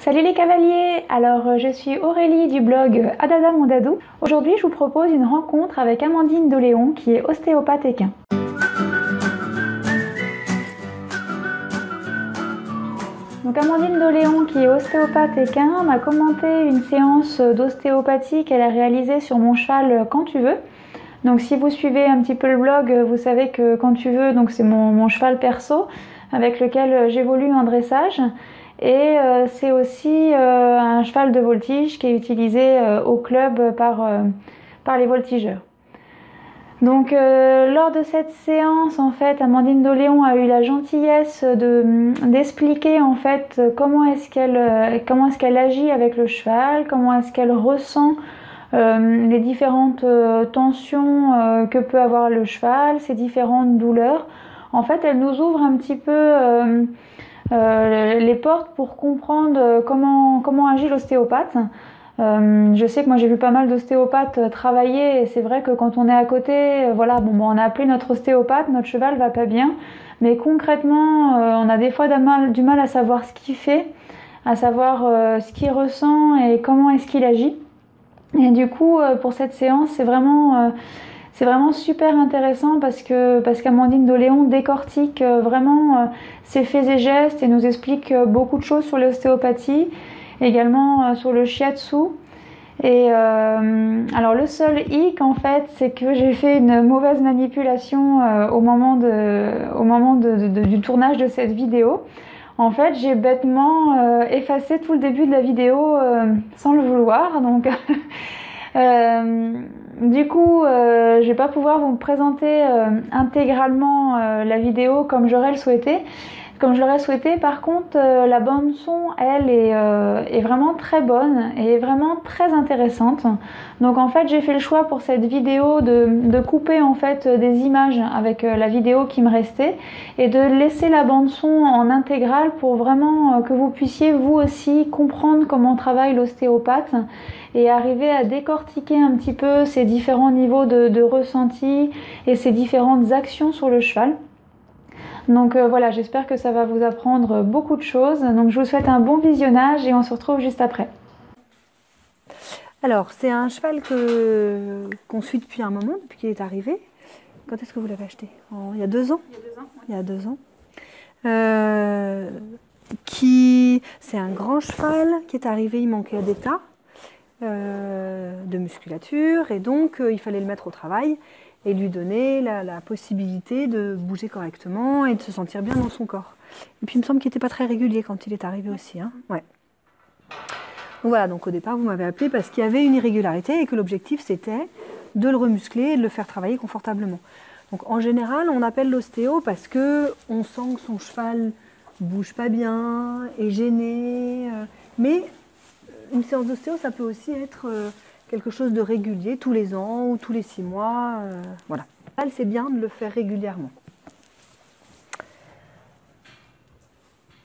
Salut les cavaliers! Alors je suis Aurélie du blog Adada Mon Dadou. Aujourd'hui je vous propose une rencontre avec Amandine Doléon qui est ostéopathe équin. Donc Amandine Doléon qui est ostéopathe équin m'a commenté une séance d'ostéopathie qu'elle a réalisée sur mon cheval Quand tu veux. Donc si vous suivez un petit peu le blog, vous savez que Quand tu veux, donc c'est mon cheval perso avec lequel j'évolue en dressage. Et c'est aussi un cheval de voltige qui est utilisé au club par les voltigeurs. Donc lors de cette séance, en fait, Amandine Doléon a eu la gentillesse d'expliquer en fait comment est-ce qu'elle agit avec le cheval, comment est-ce qu'elle ressent les différentes tensions que peut avoir le cheval, ses différentes douleurs. En fait, elle nous ouvre un petit peu les portes pour comprendre comment agit l'ostéopathe. Je sais que moi j'ai vu pas mal d'ostéopathes travailler et c'est vrai que quand on est à côté, voilà, on a appelé notre ostéopathe, notre cheval va pas bien, mais concrètement on a des fois du mal à savoir ce qu'il fait, à savoir ce qu'il ressent et comment est-ce qu'il agit. Et du coup pour cette séance c'est vraiment super intéressant parce qu'Amandine Doléon décortique vraiment ses faits et gestes et nous explique beaucoup de choses sur l'ostéopathie, également sur le shiatsu. Et alors le seul hic en fait, c'est que j'ai fait une mauvaise manipulation au moment du tournage de cette vidéo. En fait, j'ai bêtement effacé tout le début de la vidéo sans le vouloir, donc du coup, je vais pas pouvoir vous présenter intégralement la vidéo comme j'aurais souhaité. Par contre, la bande son, elle, est vraiment très bonne et vraiment très intéressante. Donc en fait, j'ai fait le choix pour cette vidéo de couper en fait des images avec la vidéo qui me restait et de laisser la bande son en intégrale pour vraiment que vous puissiez vous aussi comprendre comment travaille l'ostéopathe et arriver à décortiquer un petit peu ces différents niveaux de ressenti et ces différentes actions sur le cheval. Donc voilà, j'espère que ça va vous apprendre beaucoup de choses. Donc je vous souhaite un bon visionnage et on se retrouve juste après. Alors, c'est un cheval qu'on suit depuis un moment, depuis qu'il est arrivé. Quand est-ce que vous l'avez acheté? Il y a 2 ans. Il y a 2 ans. C'est un grand cheval qui est arrivé, il manquait d'état de musculature et donc il fallait le mettre au travail et lui donner la possibilité de bouger correctement et de se sentir bien dans son corps. Et puis il me semble qu'il n'était pas très régulier quand il est arrivé aussi. Hein. Ouais. Donc voilà, donc au départ vous m'avez appelé parce qu'il y avait une irrégularité et que l'objectif c'était de le remuscler et de le faire travailler confortablement. Donc en général on appelle l'ostéo parce qu'on sent que son cheval bouge pas bien, est gêné, mais une séance d'ostéo ça peut aussi être quelque chose de régulier, tous les ans ou tous les 6 mois. Voilà. C'est bien de le faire régulièrement.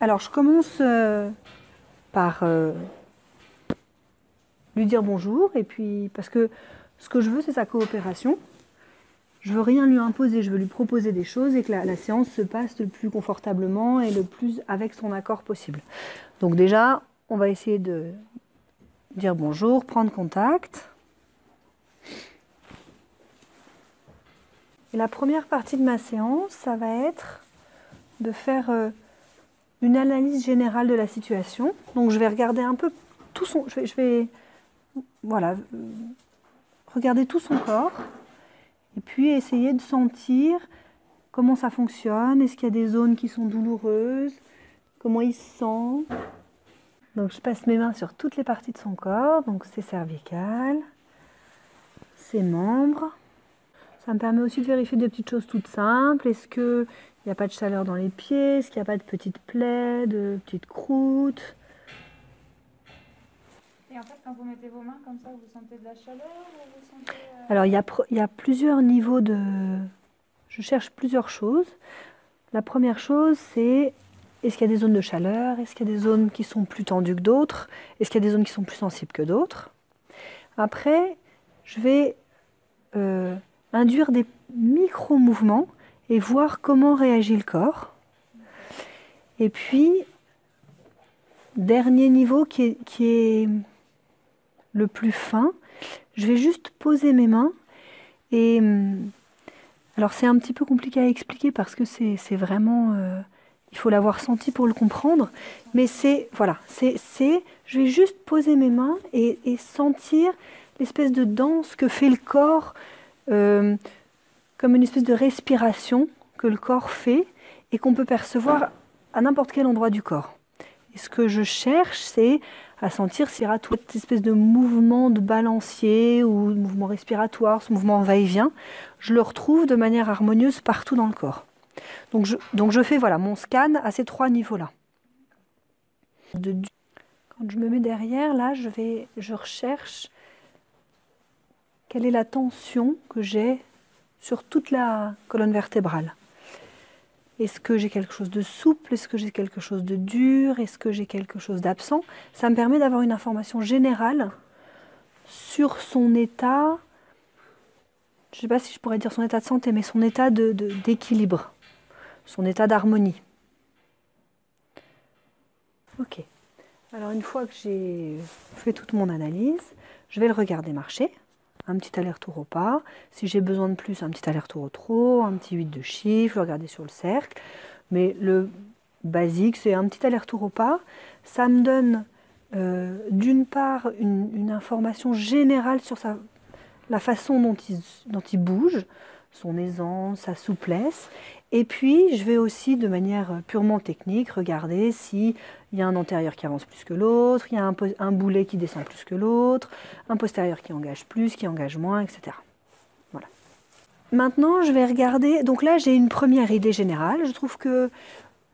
Alors, je commence par lui dire bonjour, et puis parce que ce que je veux, c'est sa coopération. Je veux rien lui imposer, je veux lui proposer des choses et que la séance se passe le plus confortablement et le plus avec son accord possible. Donc déjà, on va essayer de dire bonjour, prendre contact. Et la première partie de ma séance, ça va être de faire une analyse générale de la situation. Donc je vais regarder un peu tout son... Je vais voilà, regarder tout son corps et puis essayer de sentir comment ça fonctionne, est-ce qu'il y a des zones qui sont douloureuses, comment il se sent. Donc je passe mes mains sur toutes les parties de son corps, donc ses cervicales, ses membres. Ça me permet aussi de vérifier des petites choses toutes simples. Est-ce qu'il n'y a pas de chaleur dans les pieds? Est-ce qu'il n'y a pas de petites plaies, de petites croûtes? Et en fait, quand vous mettez vos mains comme ça, vous sentez de la chaleur ou vous sentez, Alors, il y a plusieurs niveaux de... Je cherche plusieurs choses. La première chose, c'est est-ce qu'il y a des zones de chaleur? Est-ce qu'il y a des zones qui sont plus tendues que d'autres? Est-ce qu'il y a des zones qui sont plus sensibles que d'autres? Après, je vais induire des micro-mouvements et voir comment réagit le corps. Et puis, dernier niveau qui est le plus fin, je vais juste poser mes mains et alors c'est un petit peu compliqué à expliquer parce que c'est vraiment il faut l'avoir senti pour le comprendre, mais voilà, je vais juste poser mes mains et sentir l'espèce de danse que fait le corps, comme une espèce de respiration que le corps fait et qu'on peut percevoir à n'importe quel endroit du corps. Et ce que je cherche, c'est à sentir s'il y aura toute cette espèce de mouvement de balancier ou de mouvement respiratoire, ce mouvement va-et-vient, je le retrouve de manière harmonieuse partout dans le corps. Donc je fais voilà, mon scan à ces 3 niveaux-là. Quand je me mets derrière, là, je recherche quelle est la tension que j'ai sur toute la colonne vertébrale. Est-ce que j'ai quelque chose de souple? Est-ce que j'ai quelque chose de dur? Est-ce que j'ai quelque chose d'absent? Ça me permet d'avoir une information générale sur son état, je ne sais pas si je pourrais dire son état de santé, mais son état d'équilibre, son état d'harmonie. Ok. Alors une fois que j'ai fait toute mon analyse, je vais le regarder marcher. Un petit aller-retour au pas. Si j'ai besoin de plus, un petit aller-retour au trot, un petit 8 de chiffre, le regarder sur le cercle. Mais le basique, c'est un petit aller-retour au pas. Ça me donne d'une part une information générale sur la façon dont il bouge, son aisance, sa souplesse. Et puis, je vais aussi, de manière purement technique, regarder s'il y a un antérieur qui avance plus que l'autre, il y a un boulet qui descend plus que l'autre, un postérieur qui engage plus, qui engage moins, etc. Voilà. Maintenant, je vais regarder. Donc là, j'ai une première idée générale. Je trouve que,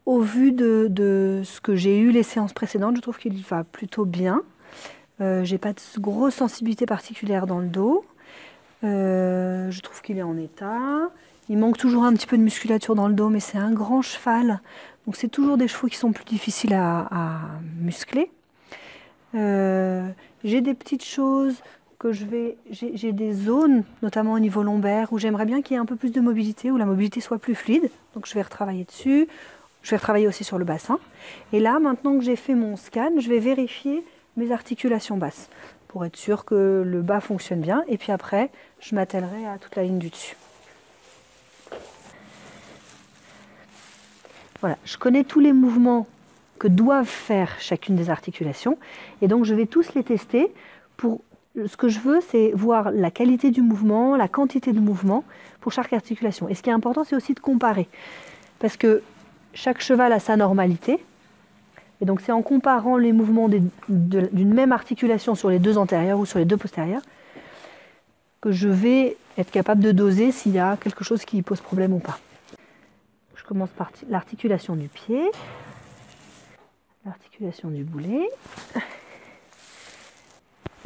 au vu de ce que j'ai eu les séances précédentes, je trouve qu'il va plutôt bien. J'ai pas de grosse sensibilité particulière dans le dos. Je trouve qu'il est en état. Il manque toujours un petit peu de musculature dans le dos, mais c'est un grand cheval. Donc c'est toujours des chevaux qui sont plus difficiles à muscler. J'ai des petites choses j'ai des zones, notamment au niveau lombaire, où j'aimerais bien qu'il y ait un peu plus de mobilité, où la mobilité soit plus fluide. Donc je vais retravailler dessus. Je vais retravailler aussi sur le bassin. Et là, maintenant que j'ai fait mon scan, je vais vérifier mes articulations basses pour être sûr que le bas fonctionne bien. Et puis après, je m'attellerai à toute la ligne du dessus. Voilà, je connais tous les mouvements que doivent faire chacune des articulations. Et donc, je vais tous les tester. Ce que je veux, c'est voir la qualité du mouvement, la quantité de mouvement pour chaque articulation. Et ce qui est important, c'est aussi de comparer. Parce que chaque cheval a sa normalité. Et donc, c'est en comparant les mouvements d'une même articulation sur les 2 antérieurs ou sur les 2 postérieurs que je vais être capable de doser s'il y a quelque chose qui pose problème ou pas. Je commence par l'articulation du pied, l'articulation du boulet.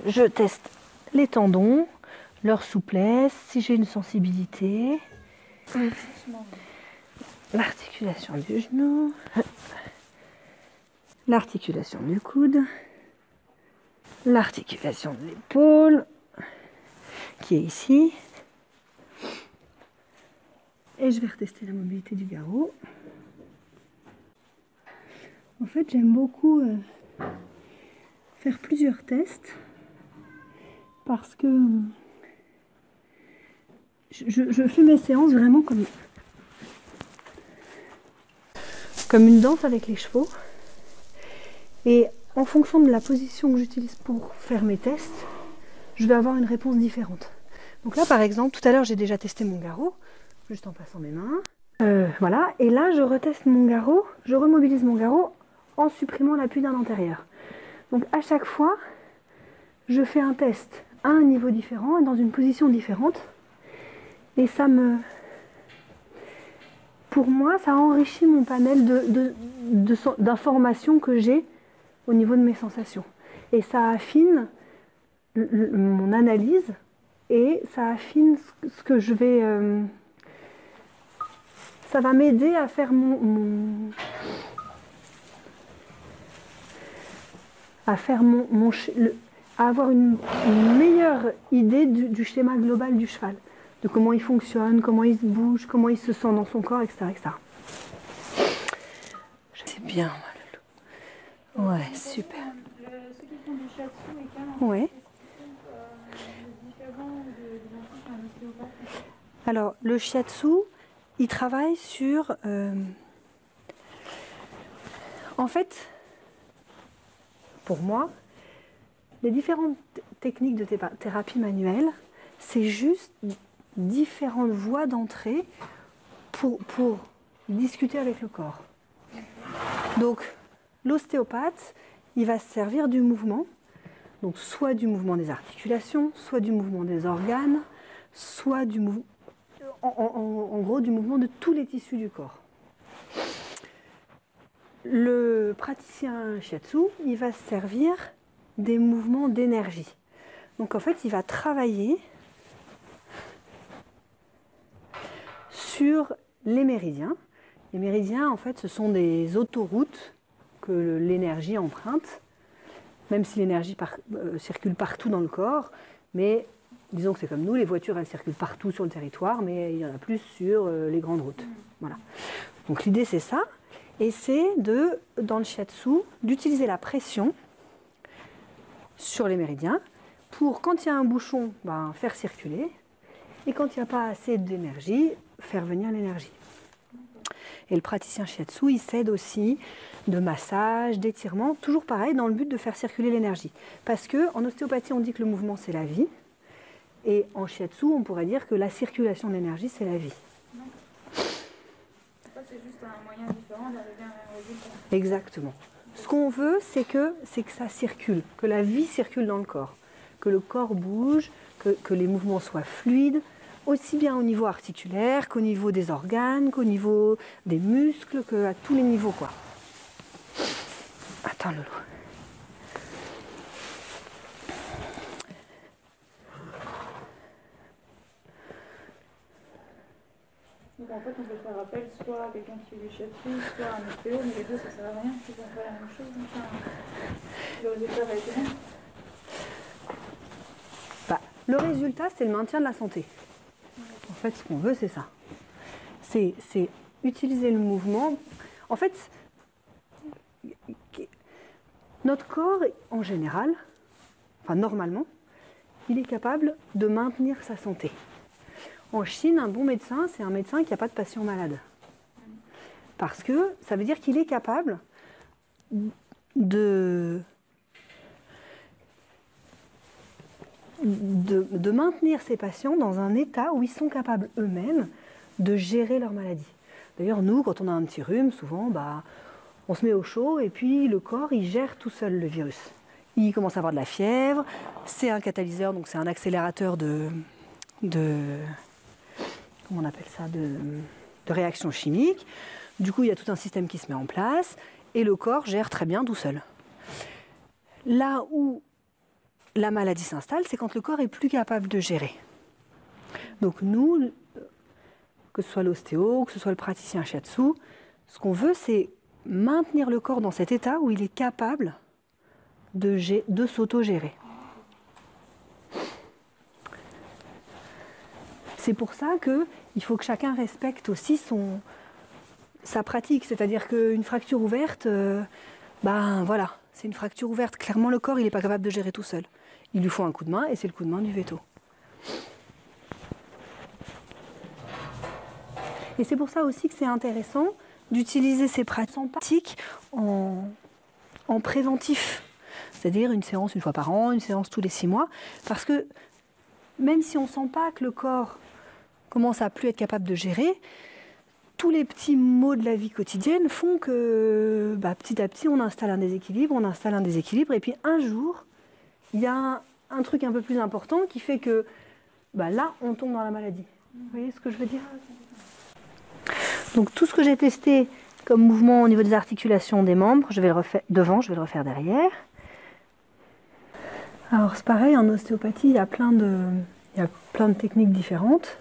Je teste les tendons, leur souplesse, si j'ai une sensibilité. L'articulation du genou, l'articulation du coude, l'articulation de l'épaule, qui est ici. Et je vais retester la mobilité du garrot. En fait, j'aime beaucoup faire plusieurs tests parce que je fais mes séances vraiment comme une danse avec les chevaux. Et en fonction de la position que j'utilise pour faire mes tests, je vais avoir une réponse différente. Donc là, par exemple, tout à l'heure, j'ai déjà testé mon garrot, juste en passant mes mains. Voilà, et là, je reteste mon garrot, je remobilise mon garrot en supprimant l'appui d'un antérieur. Donc à chaque fois, je fais un test à un niveau différent et dans une position différente. Et pour moi, ça enrichit mon panel d'informations que j'ai au niveau de mes sensations. Et ça affine mon analyse et ça affine ce que je vais... ça va m'aider à faire à avoir une meilleure idée du schéma global du cheval, de comment il fonctionne, comment il se bouge, comment il se sent dans son corps, etc. etc. Je sais bien, Ouais, super. Ceux qui font du shiatsu et quand Ouais. différent d'un ostéopathe. Alors, le shiatsu, il travaille sur... en fait, pour moi, les différentes techniques de thérapie manuelle, c'est juste différentes voies d'entrée pour discuter avec le corps. Donc, l'ostéopathe, il va se servir du mouvement, donc soit du mouvement des articulations, soit du mouvement des organes, soit du mouvement, en gros, du mouvement de tous les tissus du corps. Le praticien shiatsu, il va se servir des mouvements d'énergie. Donc en fait, il va travailler sur les méridiens. Les méridiens, en fait, ce sont des autoroutes que l'énergie emprunte, même si l'énergie circule partout dans le corps, mais disons que c'est comme nous, les voitures, elles circulent partout sur le territoire, mais il y en a plus sur les grandes routes. Voilà. Donc l'idée, c'est ça, et c'est dans le shiatsu, d'utiliser la pression sur les méridiens pour, quand il y a un bouchon, faire circuler, et quand il n'y a pas assez d'énergie, faire venir l'énergie. Et le praticien shiatsu, il s'aide aussi de massage, d'étirement, toujours pareil, dans le but de faire circuler l'énergie. Parce qu'en ostéopathie, on dit que le mouvement, c'est la vie. Et en shiatsu, on pourrait dire que la circulation de l'énergie, c'est la vie. Ça, c'est juste un moyen différent d'arriver à un même résultat. Exactement. Ce qu'on veut, c'est que ça circule, que la vie circule dans le corps, que le corps bouge, que les mouvements soient fluides, aussi bien au niveau articulaire qu'au niveau des organes, qu'au niveau des muscles, qu'à tous les niveaux, quoi. Attends, Lolo. Donc en fait, on peut faire appel soit à quelqu'un qui fait du shiatsu, soit à un ostéo, mais les deux, ça sert à rien, ils vont faire la même chose. Enfin, le résultat va être le même. Le résultat, c'est le maintien de la santé. En fait, ce qu'on veut, c'est ça. C'est utiliser le mouvement. En fait, notre corps, en général, normalement, il est capable de maintenir sa santé. En Chine, un bon médecin, c'est un médecin qui n'a pas de patient malade. Parce que ça veut dire qu'il est capable de maintenir ses patients dans un état où ils sont capables eux-mêmes de gérer leur maladie. D'ailleurs, nous, quand on a un petit rhume, souvent, on se met au chaud et puis le corps, il gère tout seul le virus. Il commence à avoir de la fièvre, c'est un catalyseur, donc c'est un accélérateur de comment on appelle ça, de réaction chimique. Du coup, il y a tout un système qui se met en place et le corps gère très bien tout seul. Là où la maladie s'installe, c'est quand le corps est plus capable de gérer. Donc nous, que ce soit l'ostéo, que ce soit le praticien shiatsu, ce qu'on veut, c'est maintenir le corps dans cet état où il est capable de s'auto-gérer. C'est pour ça qu'il faut que chacun respecte aussi sa pratique. C'est-à-dire qu'une fracture ouverte, voilà, c'est une fracture ouverte. Clairement, le corps, il n'est pas capable de gérer tout seul. Il lui faut un coup de main et c'est le coup de main du veto. Et c'est pour ça aussi que c'est intéressant d'utiliser ces pratiques en préventif. C'est-à-dire une séance une fois par an, une séance tous les 6 mois. Parce que même si on ne sent pas que le corps commence à plus être capable de gérer, tous les petits maux de la vie quotidienne font que petit à petit on installe un déséquilibre, et puis un jour, il y a un truc un peu plus important qui fait que là, on tombe dans la maladie. Vous voyez ce que je veux dire ? Donc tout ce que j'ai testé comme mouvement au niveau des articulations des membres, je vais le refaire devant, je vais le refaire derrière. Alors c'est pareil, en ostéopathie, il y a plein de techniques différentes.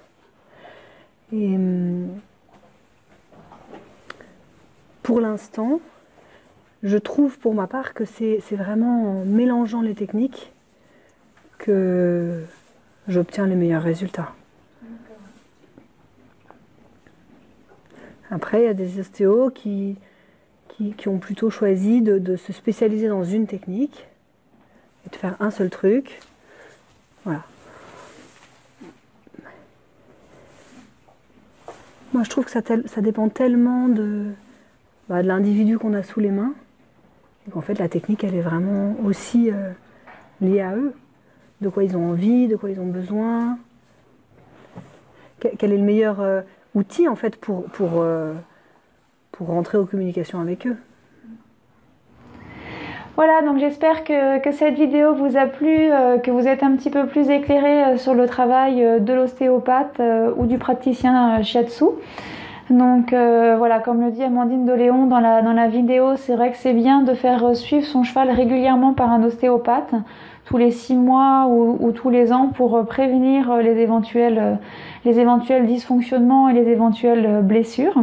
Et pour l'instant, je trouve pour ma part que c'est vraiment en mélangeant les techniques que j'obtiens les meilleurs résultats. Après, il y a des ostéos qui qui ont plutôt choisi de se spécialiser dans une technique et de faire un seul truc. Voilà. Moi, je trouve que ça dépend tellement de l'individu qu'on a sous les mains, et qu'en fait, la technique, elle est vraiment aussi liée à eux. De quoi ils ont envie, de quoi ils ont besoin. Quel est le meilleur outil, en fait, pour rentrer en communication avec eux. Voilà, donc j'espère que cette vidéo vous a plu, que vous êtes un petit peu plus éclairé sur le travail de l'ostéopathe ou du praticien shiatsu. Donc voilà, comme le dit Amandine Doléon dans la vidéo, c'est vrai que c'est bien de faire suivre son cheval régulièrement par un ostéopathe, tous les 6 mois ou tous les ans, pour prévenir les éventuels dysfonctionnements et les éventuelles blessures.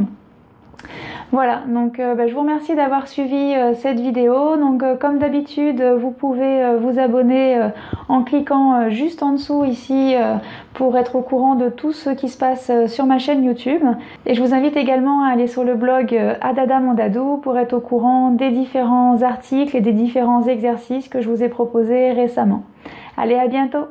Voilà, donc je vous remercie d'avoir suivi cette vidéo. Donc comme d'habitude, vous pouvez vous abonner en cliquant juste en dessous ici pour être au courant de tout ce qui se passe sur ma chaîne YouTube. Et je vous invite également à aller sur le blog Adada Mondadou pour être au courant des différents articles et des différents exercices que je vous ai proposés récemment. Allez, à bientôt!